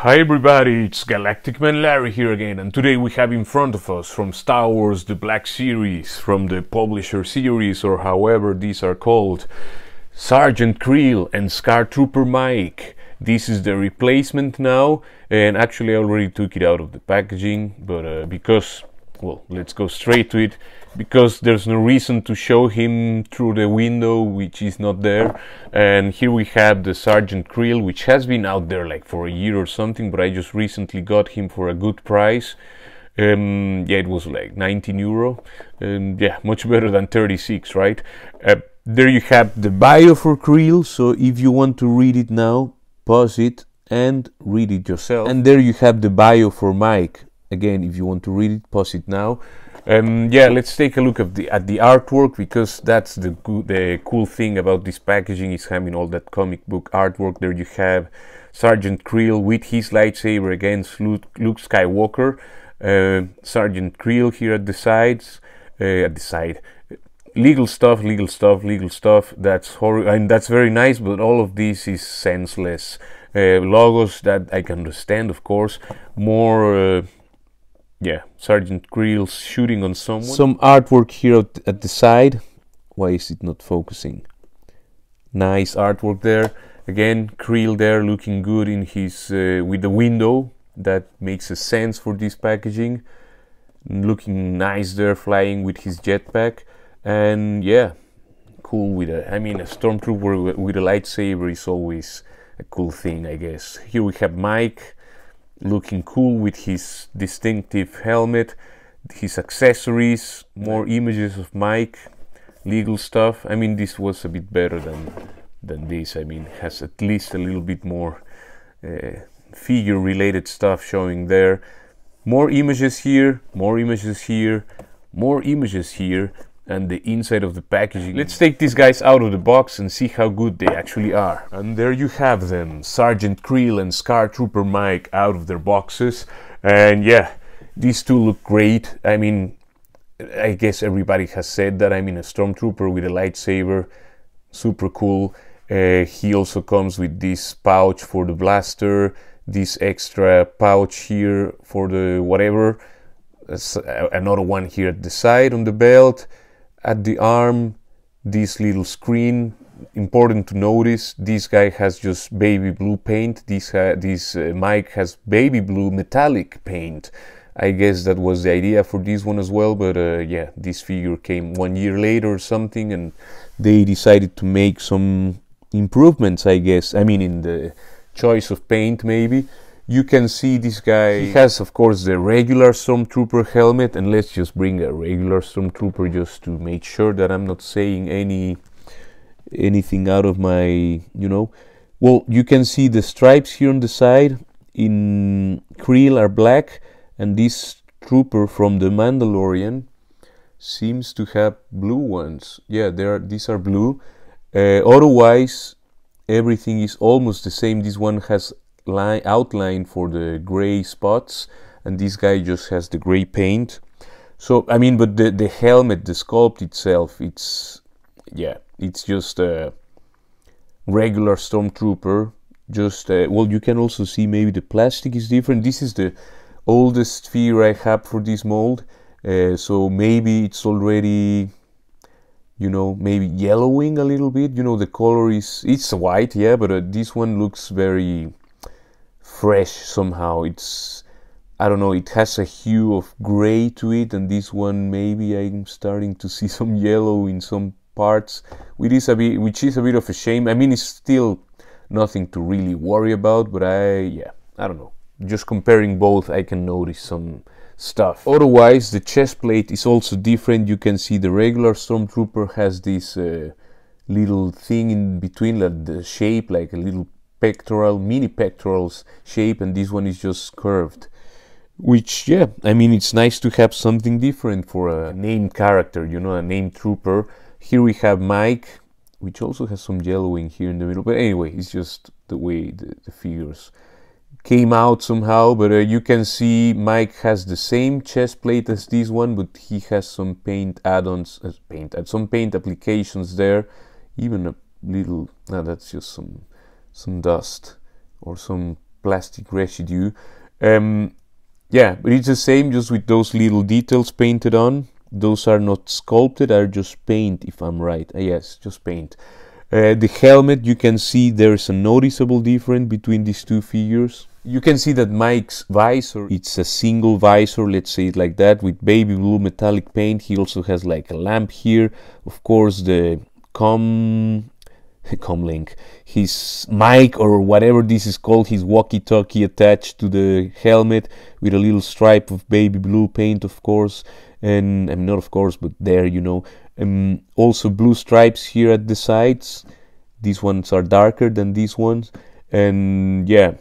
Hi everybody, it's Galactic Man Larry here again, and today we have in front of us from Star Wars the Black Series, from the Publisher Series, or however these are called, Sergeant Kreel and Scar Trooper Mike. This is the replacement now, and actually I already took it out of the packaging, but because, well, let's go straight to it, because there's no reason to show him through the window, which is not there. And here we have the Sergeant Kreel, which has been out there like for a year or something, but I just recently got him for a good price. Yeah, it was like 19 euro, and yeah, much better than 36, right? There you have the bio for Kreel, so if you want to read it now, pause it and read it yourself. And there you have the bio for Mike. Again, if you want to read it, pause it now. Yeah, let's take a look at the artwork, because that's the cool thing about this packaging, is having all that comic book artwork. There you have Sergeant Kreel with his lightsaber against Luke Skywalker. Sergeant Kreel here at the sides, legal stuff. That's horrible, and that's very nice, but all of this is senseless. Logos that I can understand, of course. More. Yeah, Sergeant Kreel shooting on someone. Some artwork here at the side. Why is it not focusing? Nice artwork there. Again, Kreel there looking good in his with the window. That makes a sense for this packaging. Looking nice there, flying with his jetpack. And yeah, cool with a, I mean, a stormtrooper with a lightsaber is always a cool thing, I guess. Here we have Mike, looking cool with his distinctive helmet, his accessories, more images of Mike, legal stuff. I mean, this was a bit better than this. I mean, has at least a little bit more figure related stuff showing there. More images here, more images here, more images here, and the inside of the packaging. Let's take these guys out of the box and see how good they actually are. And there you have them, Sergeant Kreel and Scar Trooper Mike out of their boxes. And yeah, these two look great. I mean, I guess everybody has said that. I mean, a stormtrooper with a lightsaber, super cool. He also comes with this pouch for the blaster, this extra pouch here for the whatever. Another one here at the side on the belt. At the arm, this little screen. Important to notice, this guy has just baby blue paint. This Mike has baby blue metallic paint. I guess that was the idea for this one as well, but yeah, this figure came 1 year later or something, and they decided to make some improvements, I guess. I mean, in the choice of paint, maybe. You can see this guy, he has of course the regular Stormtrooper helmet, and let's just bring a regular Stormtrooper just to make sure that I'm not saying anything out of my, you know. Well, you can see the stripes here on the side in Kreel are black, and this trooper from the Mandalorian seems to have blue ones. Yeah, these are blue. Otherwise, everything is almost the same. This one has outline for the gray spots, and this guy just has the gray paint. So I mean, but the helmet, the sculpt itself, it's, yeah, it's just a regular Stormtrooper. Just well, you can also see maybe the plastic is different. This is the oldest figure I have for this mold, so maybe it's already, you know, maybe yellowing a little bit. You know, the color it's white, yeah, but this one looks very fresh somehow. It's, I don't know, it has a hue of gray to it, and this one maybe I'm starting to see some yellow in some parts, which is a bit of a shame. I mean, it's still nothing to really worry about, but I don't know, just comparing both I can notice some stuff. Otherwise, the chest plate is also different. You can see the regular Stormtrooper has this little thing in between, like the shape, like a little pectoral, mini pectorals shape, and this one is just curved, which, yeah, I mean, it's nice to have something different for a named character, you know, a named trooper. Here we have Mike, which also has some yellowing here in the middle, but anyway, it's just the way the figures came out somehow. But you can see Mike has the same chest plate as this one, but he has some paint add-ons, some paint applications there, even a little, that's just some dust or some plastic residue. Yeah, but it's the same, just with those little details painted on. Those are not sculpted, are just paint, if I'm right. Yes, just paint. The helmet, you can see there's a noticeable difference between these two figures. You can see that Mike's visor, it's a single visor, let's say it like that, with baby blue metallic paint. He also has like a lamp here. Of course, the comlink, his mic or whatever this is called, his walkie-talkie attached to the helmet with a little stripe of baby blue paint, of course. And I mean, not of course, but there, you know. Also blue stripes here at the sides. These ones are darker than these ones. And yeah,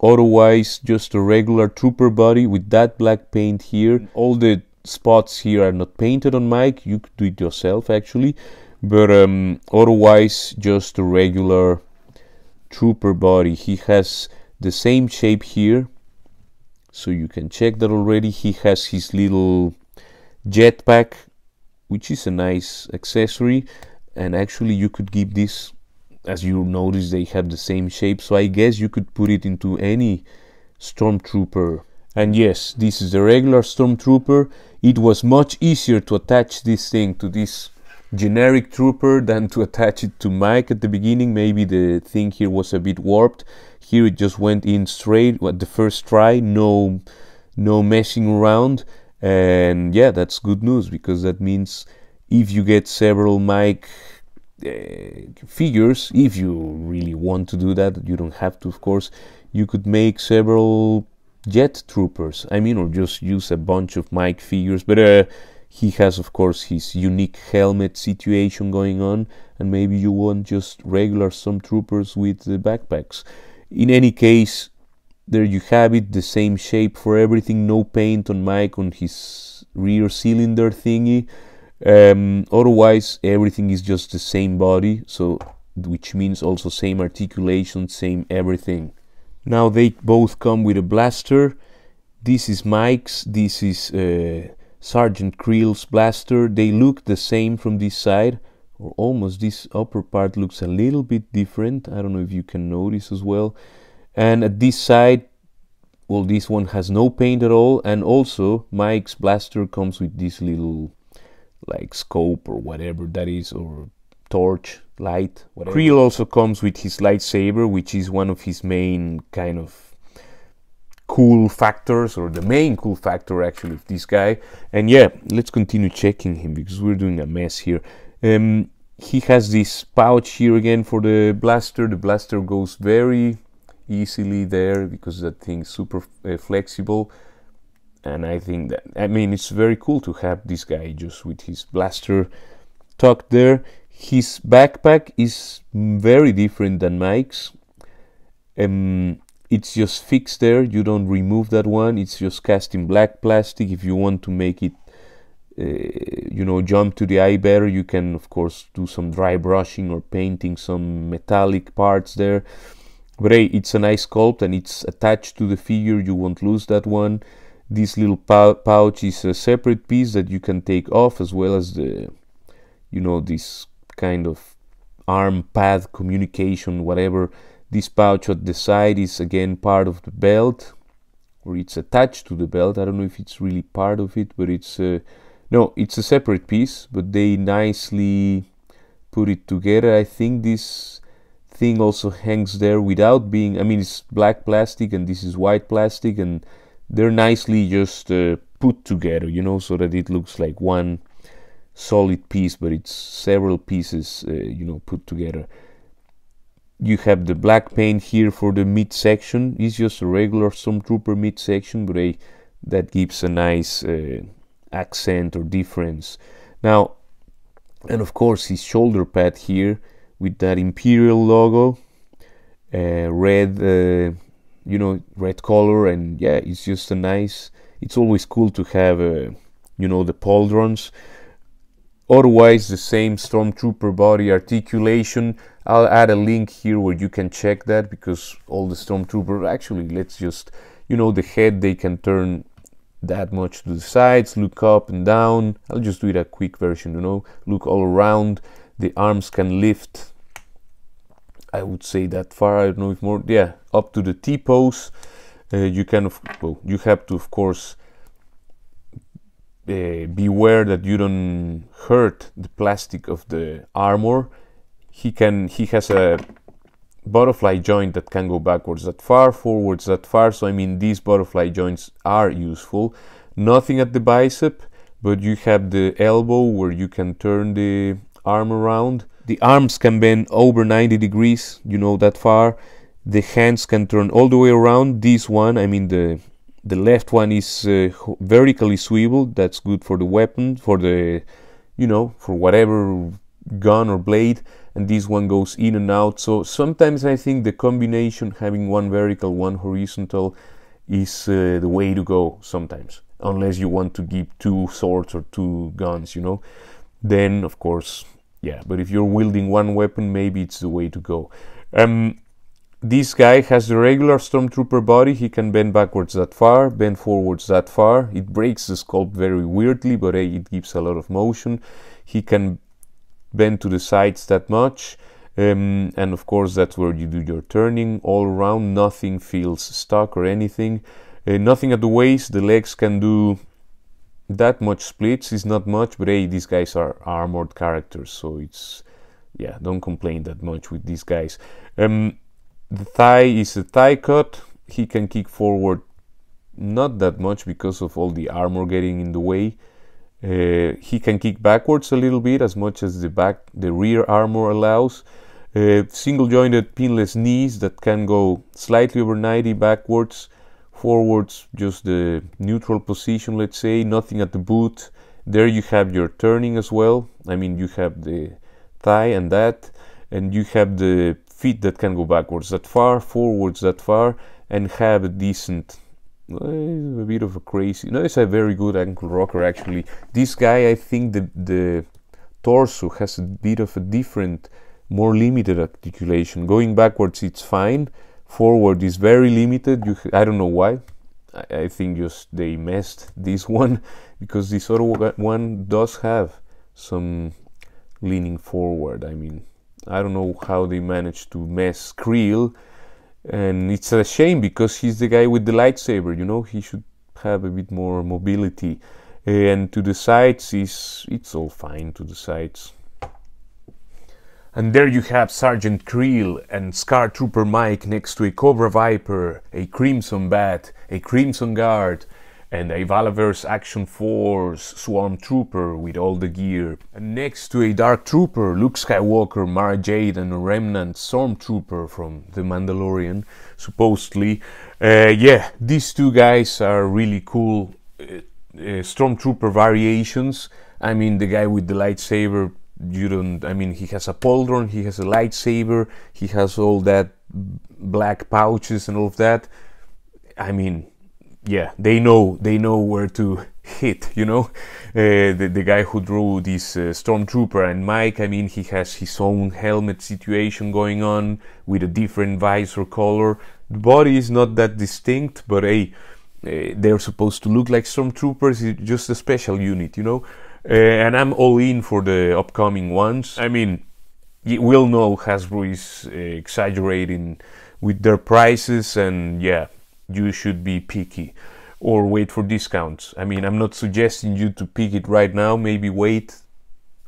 otherwise just a regular trooper body with that black paint here. All the spots here are not painted on Mike. You could do it yourself actually, but otherwise just a regular trooper body. He has the same shape here, so you can check that already. He has his little jetpack, which is a nice accessory, and actually you could give this, as you notice, they have the same shape, so I guess you could put it into any stormtrooper. And yes, this is the regular stormtrooper. It was much easier to attach this thing to this generic trooper than to attach it to Mike at the beginning. Maybe the thing here was a bit warped. Here it just went in straight at the first try, no messing around. And yeah, that's good news, because that means if you get several Mike figures, if you really want to do that, you don't have to, of course, you could make several jet troopers, I mean, or just use a bunch of Mike figures. But he has, of course, his unique helmet situation going on, and maybe you want just regular stormtroopers with backpacks. In any case, there you have it, the same shape for everything, no paint on Mike on his rear cylinder thingy. Otherwise, everything is just the same body, so which means also same articulation, same everything. Now they both come with a blaster. This is Mike's, this is Sergeant Kreel's blaster. They look the same from this side, or almost. This upper part looks a little bit different. I don't know if you can notice as well. And at this side, well, this one has no paint at all, and also Mike's blaster comes with this little like scope or whatever that is, or torch, light, whatever. Kreel also comes with his lightsaber, which is one of his main kind of cool factors, or the main cool factor actually of this guy. And yeah, let's continue checking him because we're doing a mess here. He has this pouch here again for the blaster. The blaster goes very easily there because that thing is super flexible, and I think that, I mean, it's very cool to have this guy just with his blaster tucked there. His backpack is very different than Mike's. It's just fixed there, you don't remove that one, it's just cast in black plastic. If you want to make it you know, jump to the eye better, you can of course do some dry brushing or painting some metallic parts there. But hey, it's a nice sculpt and it's attached to the figure, you won't lose that one. This little pouch is a separate piece that you can take off, as well as the, you know, this kind of arm pad communication, whatever. This pouch at the side is again part of the belt, or it's attached to the belt. I don't know if it's really part of it, but it's no, it's a separate piece, but they nicely put it together. I think this thing also hangs there without being, I mean, it's black plastic and this is white plastic, and they're nicely just put together, you know, so that it looks like one solid piece, but it's several pieces, you know, put together. You have the black paint here for the midsection. It's just a regular Stormtrooper midsection, but that gives a nice accent or difference. Now, and of course his shoulder pad here with that Imperial logo, red, you know, red color, and yeah, it's just a nice, it's always cool to have, you know, the pauldrons. Otherwise, the same Stormtrooper body articulation. I'll add a link here where you can check that, because all the Stormtroopers, actually, let's just, you know, the head, they can turn that much to the sides, look up and down. I'll just do it a quick version, you know, look all around. The arms can lift I would say that far. I don't know if more. Yeah, up to the T-pose. You can, well, you have to, of course, beware that you don't hurt the plastic of the armor. He has a butterfly joint that can go backwards that far, forwards that far. So I mean, these butterfly joints are useful. Nothing at the bicep, but you have the elbow where you can turn the arm around. The arms can bend over 90 degrees, you know, that far. The hands can turn all the way around. This one, I mean the left one is vertically swiveled. That's good for the weapon, for the, you know, for whatever gun or blade. And this one goes in and out. So sometimes I think the combination, having one vertical, one horizontal, is the way to go sometimes, unless you want to keep two swords or two guns, you know. Then of course, yeah, but if you're wielding one weapon, maybe it's the way to go. This guy has the regular stormtrooper body. He can bend backwards that far, bend forwards that far. It breaks the sculpt very weirdly, but it gives a lot of motion. He can bend to the sides that much, and of course that's where you do your turning all around. Nothing feels stuck or anything. Nothing at the waist. The legs can do that much splits. Is not much, but hey, these guys are armored characters, so it's, yeah, don't complain that much with these guys. The thigh is a thigh cut. He can kick forward not that much because of all the armor getting in the way. He can kick backwards a little bit, as much as the rear armor allows. Single jointed pinless knees that can go slightly over 90 backwards, forwards just the neutral position, let's say. Nothing at the boot. There you have your turning as well. I mean, you have the thigh and that, and you have the feet that can go backwards that far, forwards that far, and have a decent, a bit of a crazy, no, it's a very good ankle rocker actually. This guy, I think the torso has a bit of a different, more limited articulation. Going backwards it's fine, forward is very limited. I don't know why. I think just they messed this one, because this other one does have some leaning forward. I mean, I don't know how they managed to mess Kreel, and it's a shame because he's the guy with the lightsaber, you know. He should have a bit more mobility. And to the sides, it's all fine to the sides. And there you have Sergeant Kreel and Scar Trooper Mike next to a Cobra Viper, a Crimson Bat, a Crimson Guard, and a Valaverse Action Force Swarm Trooper with all the gear. And next to a Dark Trooper, Luke Skywalker, Mara Jade, and a Remnant Stormtrooper from The Mandalorian, supposedly. Yeah, these two guys are really cool Stormtrooper variations. I mean, the guy with the lightsaber, I mean, he has a pauldron, he has a lightsaber, he has all that black pouches and all of that. I mean, yeah, they know where to hit, you know. The guy who drew this Stormtrooper, and Mike, I mean, he has his own helmet situation going on with a different visor color. The body is not that distinct, but hey, they're supposed to look like Stormtroopers. It's just a special unit, you know. And I'm all in for the upcoming ones. I mean, we'll know Hasbro is exaggerating with their prices, and yeah, you should be picky or wait for discounts. I mean, I'm not suggesting you to pick it right now. Maybe wait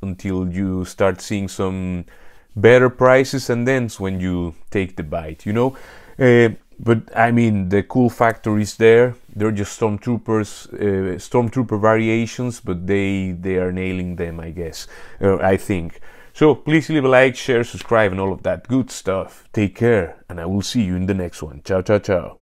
until you start seeing some better prices, and then's when you take the bite, you know. But I mean, the cool factor is there. They're just Stormtrooper variations, but they are nailing them, I guess, I think. So please leave a like, share, subscribe, and all of that good stuff. Take care, and I will see you in the next one. Ciao, ciao, ciao.